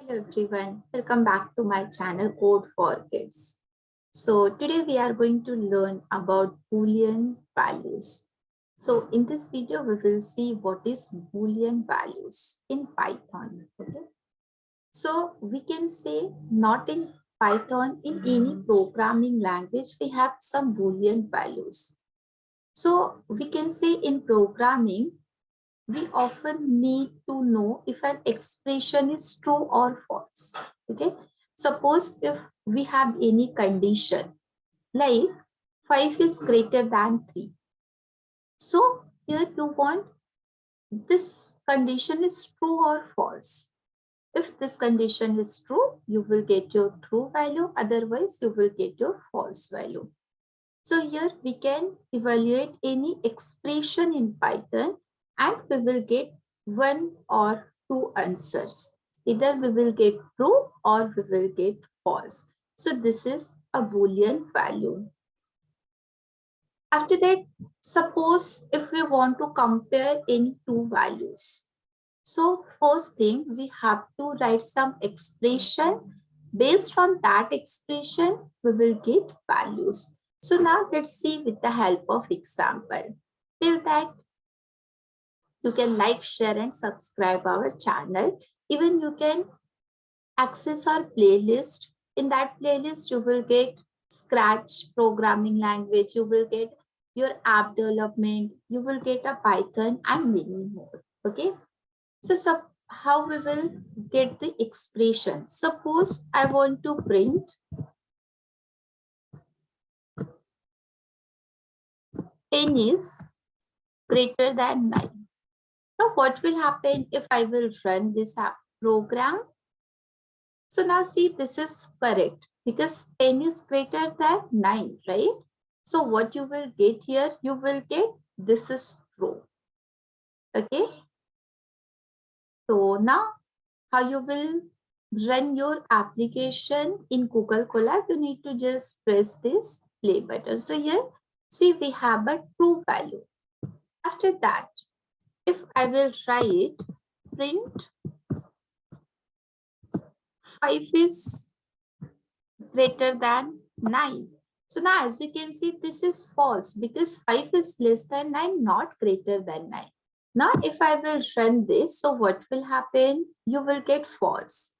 Hello everyone, welcome back to my channel Code for Kids. So today we are going to learn about Boolean values. So in this video we will see what is Boolean values in Python. Okay. So we can say not in Python, in any programming language we have some Boolean values. So we can say in programming we often need to know if an expression is true or false. Okay, suppose if we have any condition like 5 is greater than 3. So here you want this condition is true or false. If this condition is true, you will get your true value, otherwise you will get your false value. So here we can evaluate any expression in Python and we will get one or two answers. Either we will get true or we will get false. So this is a Boolean value. After that, suppose if we want to compare any two values. So first thing, we have to write some expression. Based on that expression, we will get values. So now let's see with the help of example. Till that, you can like, share and subscribe our channel. Even you can access our playlist. In that playlist, you will get Scratch programming language, you will get your app development, you will get a Python and many more. Okay. So how we will get the expression? Suppose I want to print 10 is greater than 9. Now what will happen if I will run this app program? So now see, this is correct because 10 is greater than 9, right? So what you will get here, you will get this is true. Okay. So now how you will run your application in Google Colab, you need to just press this play button. So here, see, we have a true value. After that, if I will write print 5 is greater than 9. So now as you can see, this is false because 5 is less than 9, not greater than 9. Now if I will run this, so what will happen? You will get false.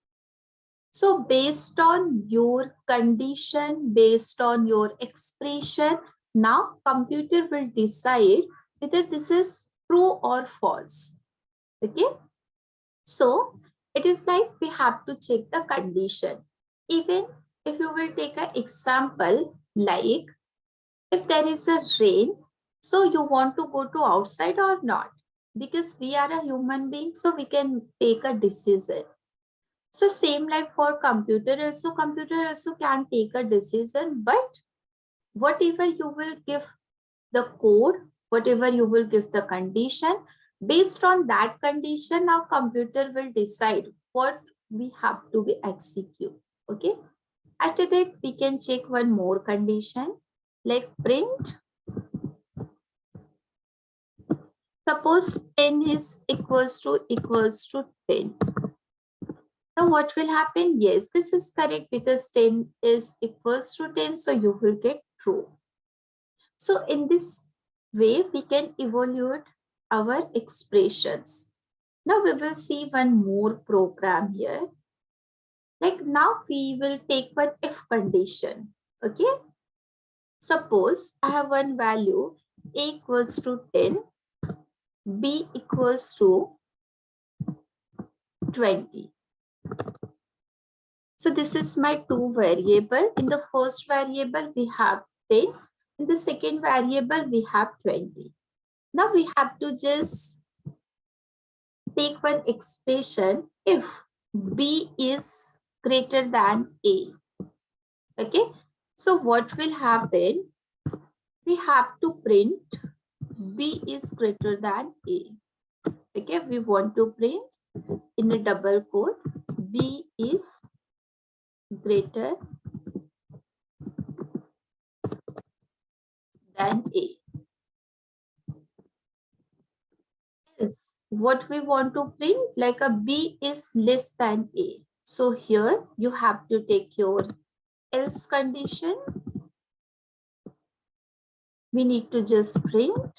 So based on your condition, based on your expression, now computer will decide whether this is true or false. Okay. So it is like we have to check the condition. Even if you will take an example, like if there is a rain, so you want to go to outside or not? Because we are a human being, so we can take a decision. So same like for computer also can take a decision, but whatever you will give the code, whatever you will give the condition, based on that condition, now computer will decide what we have to be execute. Okay. After that, we can check one more condition like print. Suppose 10 is equals to 10. Now what will happen? Yes, this is correct because 10 is equals to 10. So you will get true. So in this way, we can evaluate our expressions. Now we will see one more program here. Like now we will take one if condition. Okay. Suppose I have one value a equals to 10, b equals to 20. So this is my two variable. In the first variable, we have 10. In the second variable, we have 20. Now we have to just take one expression if b is greater than a. Okay. So what will happen? We have to print b is greater than a. Okay. We want to print in a double quote b is greater than a. Else, what we want to print like a b is less than a. So here you have to take your else condition. We need to just print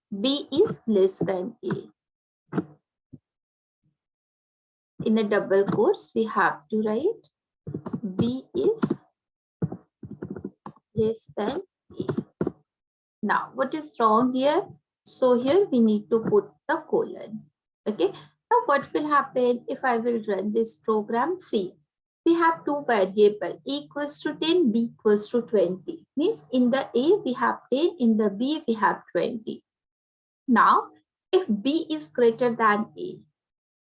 B is less than A. In a double quotes, we have to write B is less than A. Now, what is wrong here? So here we need to put the colon. Okay. Now, what will happen if I will run this program? See, we have two variables, A equals to 10, B equals to 20. Means in the A we have 10, in the B we have 20. Now, if B is greater than A,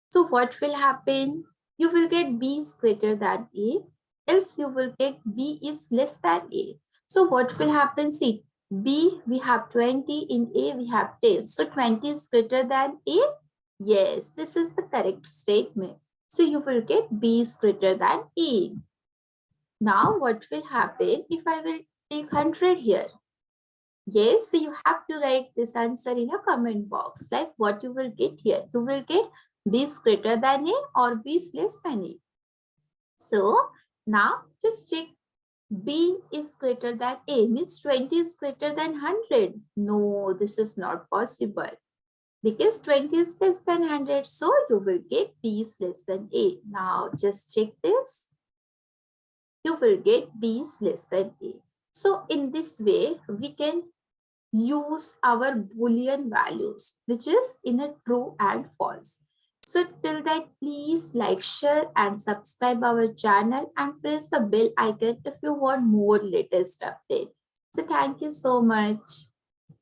so what will happen? You will get B is greater than A, else you will get B is less than A. So what will happen? See, B we have 20, in A we have 10. So 20 is greater than A? Yes, this is the correct statement. So you will get B is greater than A. Now what will happen if I will take 100 here? Yes, so you have to write this answer in a comment box, like what you will get here. You will get B is greater than A or B is less than A. So now just check, B is greater than A, means 20 is greater than 100. No, this is not possible because 20 is less than 100. So you will get B is less than A. Now just check this. You will get B is less than A. So in this way, we can use our Boolean values, which is in a true and false. So till that, please like, share and subscribe our channel and press the bell icon if you want more latest update. So thank you so much.